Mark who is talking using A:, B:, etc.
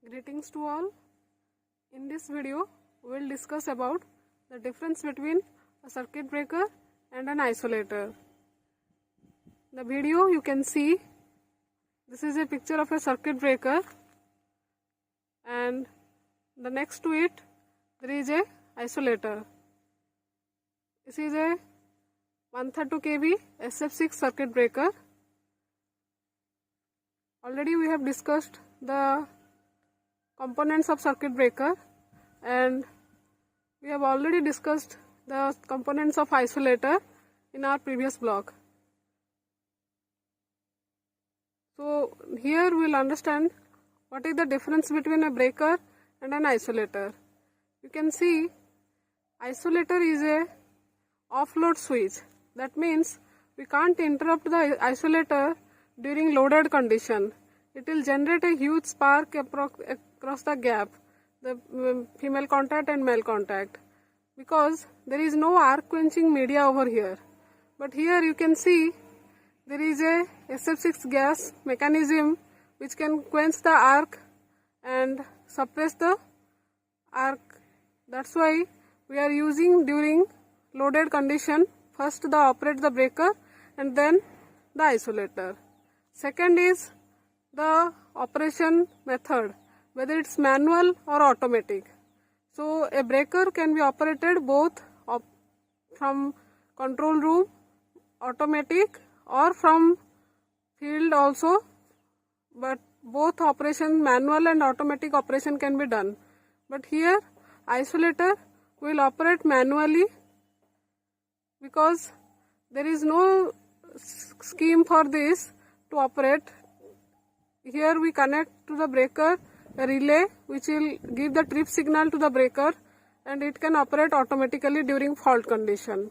A: Greetings to all. In this video, we will discuss about the difference between a circuit breaker and an isolator. The video you can see, this is a picture of a circuit breaker, and the next to it there is a isolator. This is a 132 kV SF6 circuit breaker. Already we have discussed the components of circuit breaker, and we have already discussed the components of isolator in our previous blog. So here we will understand what is the difference between a breaker and an isolator. You can see isolator is a off-load switch. That means we can't interrupt the isolator during loaded condition. It will generate a huge spark across the gap, the female contact and male contact, because there is no arc quenching media over here. But here you can see there is a SF6 gas mechanism which can quench the arc and suppress the arc. That's why we are using during loaded condition first the operate the breaker and then the isolator. Second is the operation method, whether it's manual or automatic. So a breaker can be operated both from control room, automatic, or from field also, but both operation, manual and automatic operation, can be done. But here isolator will operate manually because there is no scheme for this to operate. Here we connect to the breaker a relay which will give the trip signal to the breaker, and it can operate automatically during fault condition.